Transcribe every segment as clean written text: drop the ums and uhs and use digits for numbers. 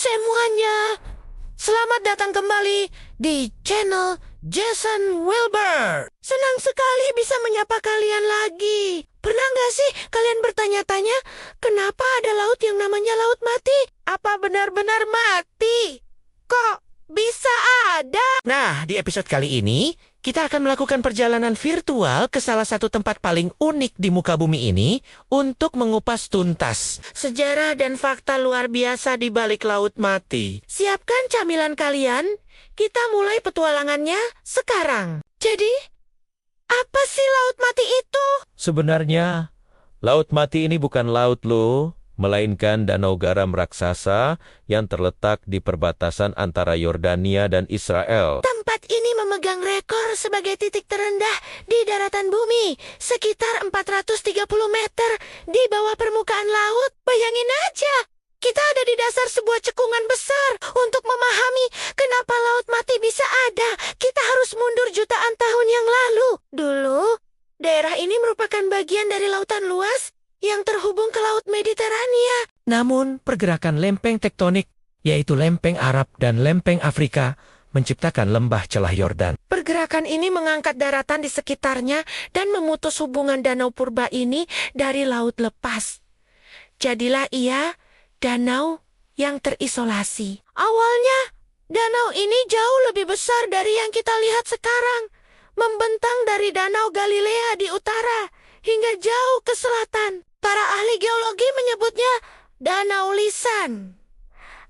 semuanya, selamat datang kembali di channel Jason Wilbur. Senang sekali bisa menyapa kalian lagi. Pernah nggak sih kalian bertanya-tanya, kenapa ada laut yang namanya Laut Mati? Apa benar-benar mati? Kok bisa ada? Nah, di episode kali ini, kita akan melakukan perjalanan virtual ke salah satu tempat paling unik di muka bumi ini untuk mengupas tuntas sejarah dan fakta luar biasa di balik Laut Mati. Siapkan camilan kalian, kita mulai petualangannya sekarang. Jadi, apa sih Laut Mati itu? Sebenarnya, Laut Mati ini bukan laut loh, melainkan danau garam raksasa yang terletak di perbatasan antara Yordania dan Israel. Tempat ini memegang rekor sebagai titik terendah di daratan bumi, sekitar 430 meter di bawah permukaan laut. Bayangin aja, kita ada di dasar sebuah cekungan besar. Untuk memahami kenapa Laut Mati bisa ada, kita harus mundur jutaan tahun yang lalu. Dulu, daerah ini merupakan bagian dari lautan luas yang terhubung ke Laut Mediterania. Namun, pergerakan lempeng tektonik, yaitu lempeng Arab dan lempeng Afrika, menciptakan lembah celah Yordan. Pergerakan ini mengangkat daratan di sekitarnya dan memutus hubungan danau purba ini dari laut lepas. Jadilah ia danau yang terisolasi. Awalnya, danau ini jauh lebih besar dari yang kita lihat sekarang, membentang dari Danau Galilea di utara hingga jauh ke selatan. Para ahli geologi menyebutnya Danau Lisan.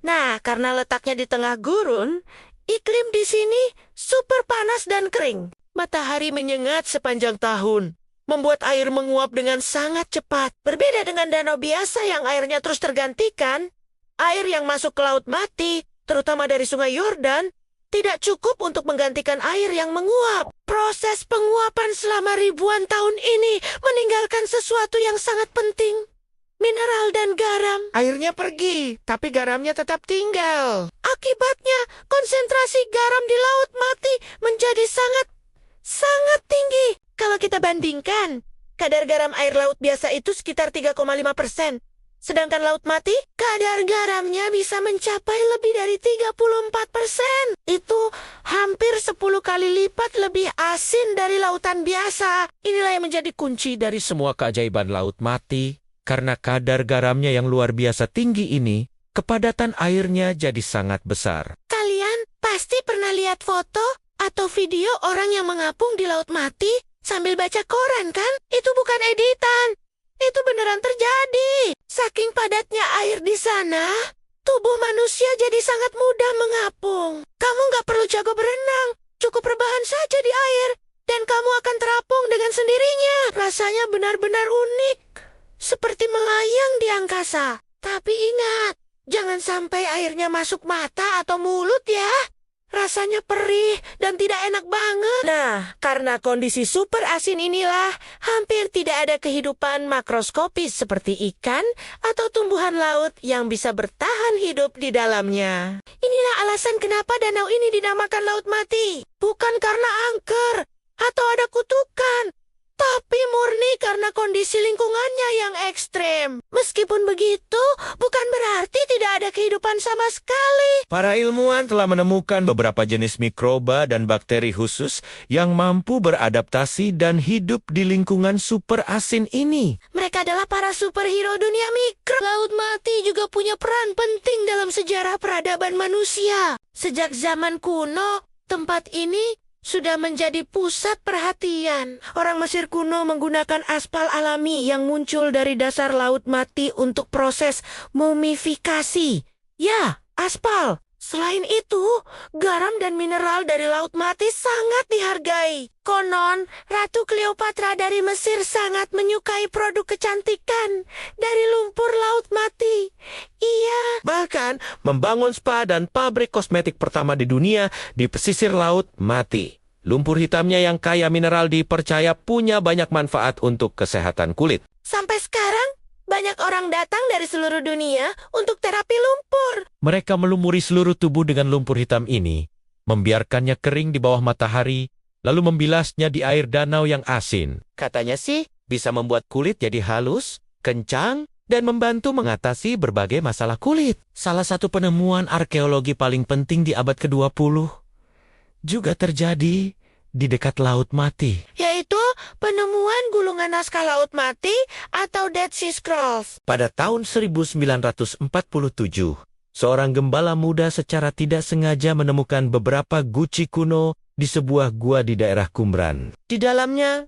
Nah, karena letaknya di tengah gurun, iklim di sini super panas dan kering. Matahari menyengat sepanjang tahun, membuat air menguap dengan sangat cepat. Berbeda dengan danau biasa yang airnya terus tergantikan, air yang masuk ke Laut Mati, terutama dari Sungai Yordan, tidak cukup untuk menggantikan air yang menguap. Proses penguapan selama ribuan tahun ini meninggalkan sesuatu yang sangat penting. Mineral dan garam. Airnya pergi, tapi garamnya tetap tinggal. Akibatnya, konsentrasi garam di Laut Mati menjadi sangat tinggi. Kalau kita bandingkan, kadar garam air laut biasa itu sekitar 3,5%. Sedangkan Laut Mati, kadar garamnya bisa mencapai lebih dari 34%. Itu hampir 10 kali lipat lebih asin dari lautan biasa. Inilah yang menjadi kunci dari Semua keajaiban Laut Mati, karena kadar garamnya yang luar biasa tinggi ini, kepadatan airnya jadi sangat besar. Kalian pasti pernah lihat foto atau video orang yang mengapung di Laut Mati sambil baca koran, kan? Itu bukan editan. Itu beneran terjadi. Saking padatnya air di sana, tubuh manusia jadi sangat mudah mengapung. Kamu nggak perlu jago berenang, cukup rebahan saja di air, dan kamu akan terapung dengan sendirinya. Rasanya benar-benar unik, seperti melayang di angkasa. Tapi ingat, jangan sampai airnya masuk mata atau mulut ya. Rasanya perih dan tidak enak banget. Nah, karena kondisi super asin inilah, hampir tidak ada kehidupan makroskopis seperti ikan atau tumbuhan laut yang bisa bertahan hidup di dalamnya. Inilah alasan kenapa danau ini dinamakan Laut Mati. Bukan karena angker atau ada kutukan, tapi murni karena kondisi lingkungannya yang ekstrem. Meskipun begitu, bukan berarti tidak ada kehidupan sama sekali. Para ilmuwan telah menemukan beberapa jenis mikroba dan bakteri khusus yang mampu beradaptasi dan hidup di lingkungan super asin ini. Mereka adalah para superhero dunia mikro. Laut Mati juga punya peran penting dalam sejarah peradaban manusia. Sejak zaman kuno, tempat ini sudah menjadi pusat perhatian. Orang Mesir kuno menggunakan aspal alami yang muncul dari dasar Laut Mati untuk proses mumifikasi. Ya, aspal. Selain itu, garam dan mineral dari Laut Mati sangat dihargai. Konon, Ratu Cleopatra dari Mesir sangat menyukai produk kecantikan dari lumpur Laut Mati. Iya. Bahkan, membangun spa dan pabrik kosmetik pertama di dunia di pesisir Laut Mati. Lumpur hitamnya yang kaya mineral dipercaya punya banyak manfaat untuk kesehatan kulit. Sampai sekarang, banyak orang datang dari seluruh dunia untuk terapi lumpur. Mereka melumuri seluruh tubuh dengan lumpur hitam ini, membiarkannya kering di bawah matahari, lalu membilasnya di air danau yang asin. Katanya sih, bisa membuat kulit jadi halus, kencang, dan membantu mengatasi berbagai masalah kulit. Salah satu penemuan arkeologi paling penting di abad ke-20 juga terjadi di dekat Laut Mati. Yaitu penemuan gulungan naskah Laut Mati atau Dead Sea Scrolls. Pada tahun 1947, seorang gembala muda secara tidak sengaja menemukan beberapa guci kuno di sebuah gua di daerah Qumran. Di dalamnya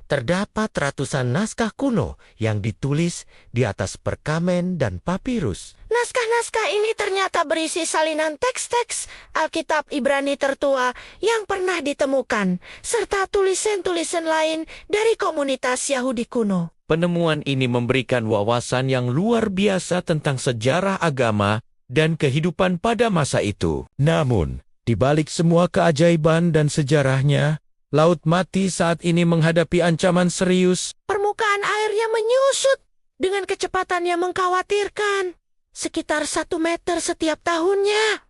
terdapat ratusan naskah kuno yang ditulis di atas perkamen dan papirus. Naskah-naskah ini ternyata berisi salinan teks-teks Alkitab Ibrani tertua yang pernah ditemukan, serta tulisan-tulisan lain dari komunitas Yahudi kuno. Penemuan ini memberikan wawasan yang luar biasa tentang sejarah agama dan kehidupan pada masa itu. Namun, di balik semua keajaiban dan sejarahnya, Laut Mati saat ini menghadapi ancaman serius. Permukaan airnya menyusut dengan kecepatan yang mengkhawatirkan, sekitar 1 meter setiap tahunnya.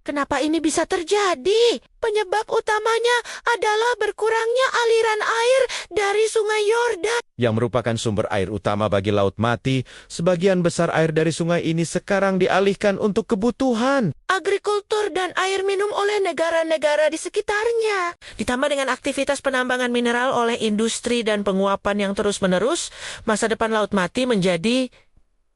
Kenapa ini bisa terjadi? Penyebab utamanya adalah berkurangnya aliran air dari Sungai Yordan, Yang merupakan sumber air utama bagi Laut Mati. Sebagian besar air dari sungai ini sekarang dialihkan untuk kebutuhan agrikultur dan air minum oleh negara-negara di sekitarnya. Ditambah dengan aktivitas penambangan mineral oleh industri dan penguapan yang terus-menerus, masa depan Laut Mati menjadi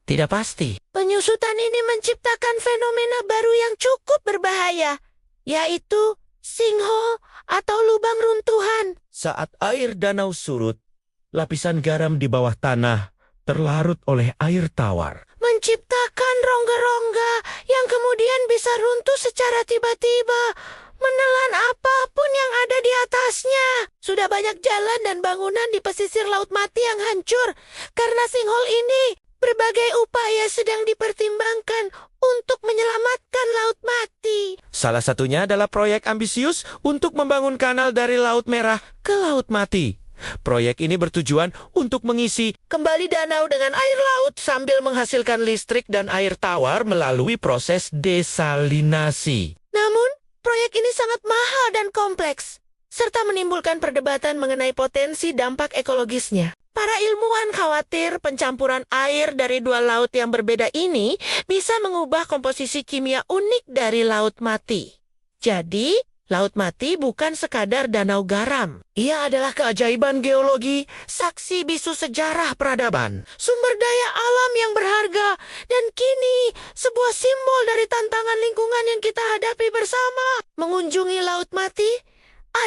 tidak pasti. Penyusutan ini menciptakan fenomena baru yang cukup berbahaya, yaitu sinkhole atau lubang runtuhan. Saat air danau surut, lapisan garam di bawah tanah terlarut oleh air tawar, Menciptakan rongga-rongga yang kemudian bisa runtuh secara tiba-tiba, menelan apapun yang ada di atasnya. Sudah banyak jalan dan bangunan di pesisir Laut Mati yang hancur karena sinkhole ini. Berbagai upaya sedang dipertimbangkan untuk menyelamatkan Laut Mati. Salah satunya adalah proyek ambisius untuk membangun kanal dari Laut Merah ke Laut Mati. Proyek ini bertujuan untuk mengisi kembali danau dengan air laut sambil menghasilkan listrik dan air tawar melalui proses desalinasi. Namun, proyek ini sangat mahal dan kompleks, serta menimbulkan perdebatan mengenai potensi dampak ekologisnya. Para ilmuwan khawatir pencampuran air dari dua laut yang berbeda ini bisa mengubah komposisi kimia unik dari Laut Mati. Jadi, Laut Mati bukan sekadar danau garam. Ia adalah keajaiban geologi, saksi bisu sejarah peradaban, sumber daya alam yang berharga, dan kini sebuah simbol dari tantangan lingkungan yang kita hadapi bersama. Mengunjungi Laut Mati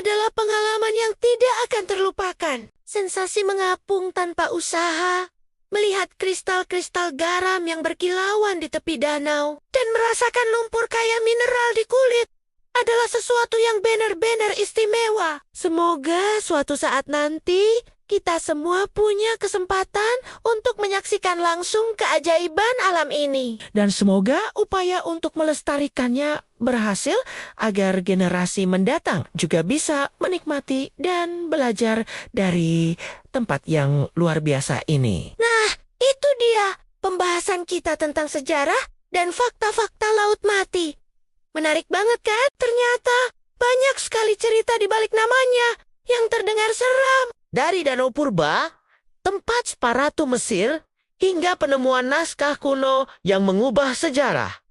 adalah pengalaman yang tidak akan terlupakan. Sensasi mengapung tanpa usaha, melihat kristal-kristal garam yang berkilauan di tepi danau, dan merasakan lumpur kaya mineral di kulit adalah sesuatu yang benar-benar istimewa. Semoga suatu saat nanti kita semua punya kesempatan untuk menyaksikan langsung keajaiban alam ini. Dan semoga upaya untuk melestarikannya berhasil agar generasi mendatang juga bisa menikmati dan belajar dari tempat yang luar biasa ini. Nah, itu dia pembahasan kita tentang sejarah dan fakta-fakta Laut Mati. Menarik banget kan? Ternyata banyak sekali cerita di balik namanya yang terdengar seram. Dari Danau Purba, tempat Sparatu Mesir, hingga penemuan naskah kuno yang mengubah sejarah.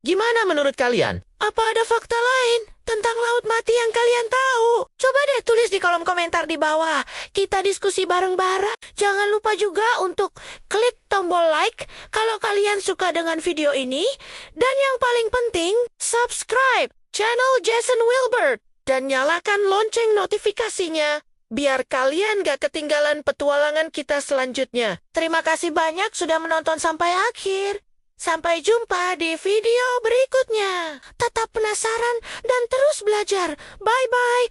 Gimana menurut kalian? Apa ada fakta lain tentang Laut Mati yang kalian tahu? Coba deh tulis di kolom komentar di bawah. Kita diskusi bareng-bareng. Jangan lupa juga untuk klik tombol like kalau kalian suka dengan video ini. Dan yang paling penting, subscribe channel Jason Wilbert dan nyalakan lonceng notifikasinya biar kalian gak ketinggalan petualangan kita selanjutnya. Terima kasih banyak sudah menonton sampai akhir. Sampai jumpa di video berikutnya. Tetap penasaran dan terus belajar. Bye-bye.